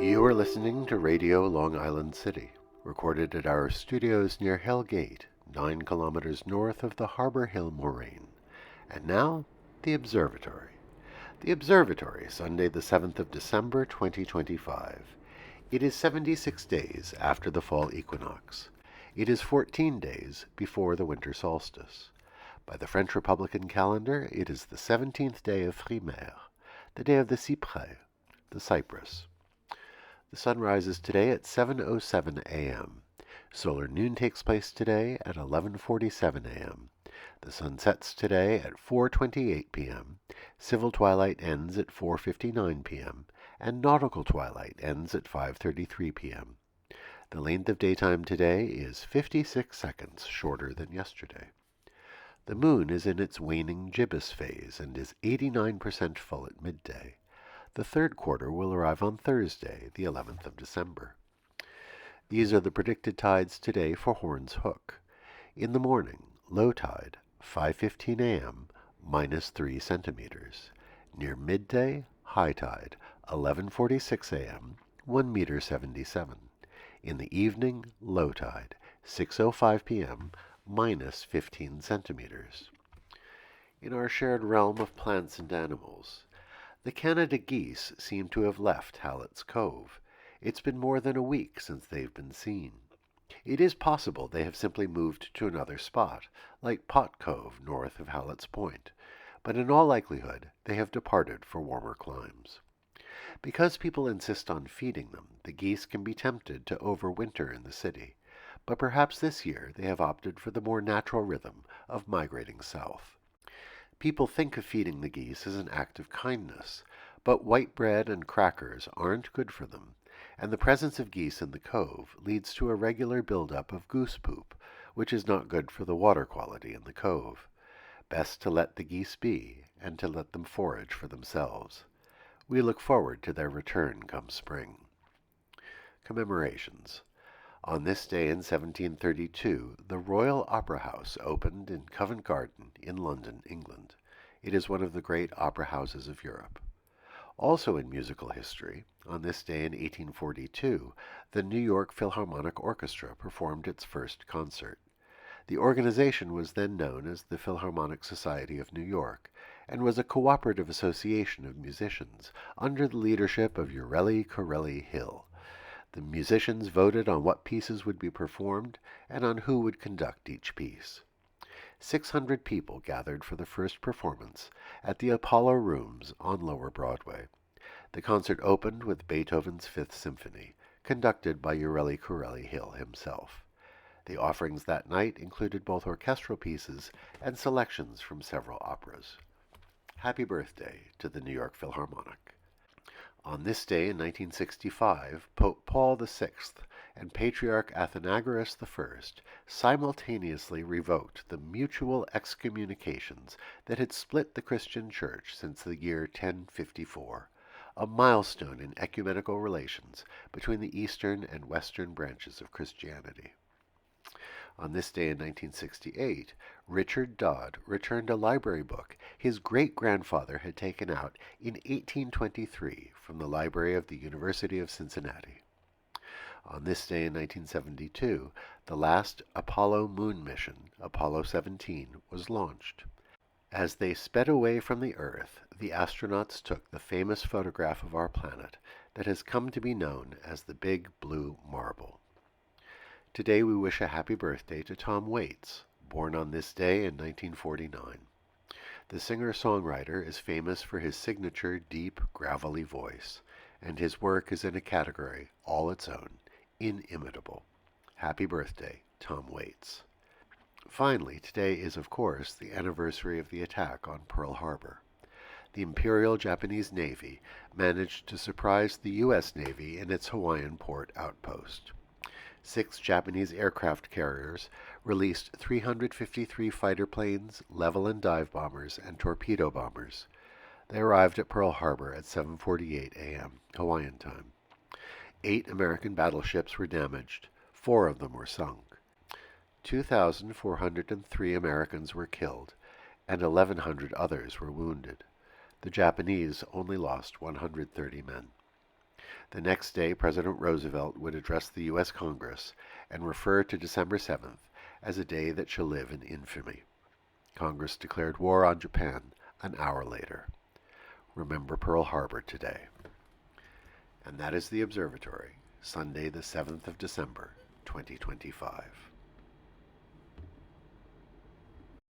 You are listening to Radio Long Island City, recorded at our studios near Hell Gate, 9 kilometers north of the Harbor Hill Moraine. And now, the Observatory. The Observatory, Sunday the 7th of December, 2025. It is 76 days after the fall equinox. It is 14 days before the winter solstice. By the French Republican calendar, it is the 17th day of Frimaire, the day of the cyprès, the cypress. The sun rises today at 7:07 a.m. Solar noon takes place today at 11:47 a.m. The sun sets today at 4:28 p.m. Civil twilight ends at 4:59 p.m. and nautical twilight ends at 5:33 p.m. The length of daytime today is 56 seconds shorter than yesterday. The moon is in its waning gibbous phase and is 89% full at midday. The third quarter will arrive on Thursday, the 11th of December. These are the predicted tides today for Horn's Hook. In the morning, low tide, 5:15 a.m., -3 centimeters. Near midday, high tide, 11:46 a.m., 1 meter 77. In the evening, low tide, 6:05 p.m., -15 centimeters. In our shared realm of plants and animals, the Canada geese seem to have left Hallett's Cove. It's been more than a week since they've been seen. It is possible they have simply moved to another spot, like Pot Cove north of Hallett's Point, but in all likelihood they have departed for warmer climes. Because people insist on feeding them, the geese can be tempted to overwinter in the city, but perhaps this year they have opted for the more natural rhythm of migrating south. People think of feeding the geese as an act of kindness, but white bread and crackers aren't good for them, and the presence of geese in the cove leads to a regular buildup of goose poop, which is not good for the water quality in the cove. Best to let the geese be, and to let them forage for themselves. We look forward to their return come spring. Commemorations. On this day in 1732, the Royal Opera House opened in Covent Garden in London, England. It is one of the great opera houses of Europe. Also in musical history, on this day in 1842, the New York Philharmonic Orchestra performed its first concert. The organization was then known as the Philharmonic Society of New York, and was a cooperative association of musicians under the leadership of Urelli Corelli Hill. The musicians voted on what pieces would be performed and on who would conduct each piece. 600 people gathered for the first performance at the Apollo Rooms on Lower Broadway. The concert opened with Beethoven's Fifth Symphony, conducted by Urelli Corelli Hill himself. The offerings that night included both orchestral pieces and selections from several operas. Happy birthday to the New York Philharmonic. On this day in 1965, Pope Paul VI and Patriarch Athenagoras I simultaneously revoked the mutual excommunications that had split the Christian Church since the year 1054, a milestone in ecumenical relations between the eastern and western branches of Christianity. On this day in 1968, Richard Dodd returned a library book his great-grandfather had taken out in 1823 from the library of the University of Cincinnati. On this day in 1972, the last Apollo moon mission, Apollo 17, was launched. As they sped away from the Earth, the astronauts took the famous photograph of our planet that has come to be known as the Big Blue Marble. Today we wish a happy birthday to Tom Waits, born on this day in 1949. The singer-songwriter is famous for his signature deep, gravelly voice, and his work is in a category all its own, inimitable. Happy birthday, Tom Waits. Finally, today is, of course, the anniversary of the attack on Pearl Harbor. The Imperial Japanese Navy managed to surprise the U.S. Navy in its Hawaiian port outpost. 6 Japanese aircraft carriers released 353 fighter planes, level and dive bombers, and torpedo bombers. They arrived at Pearl Harbor at 7:48 a.m. Hawaiian time. 8 American battleships were damaged. 4 of them were sunk. 2,403 Americans were killed, and 1,100 others were wounded. The Japanese only lost 130 men. The next day, President Roosevelt would address the U.S. Congress and refer to December 7th as a day that shall live in infamy. Congress declared war on Japan an hour later. Remember Pearl Harbor today. And that is the Observatory, Sunday the 7th of December, 2025.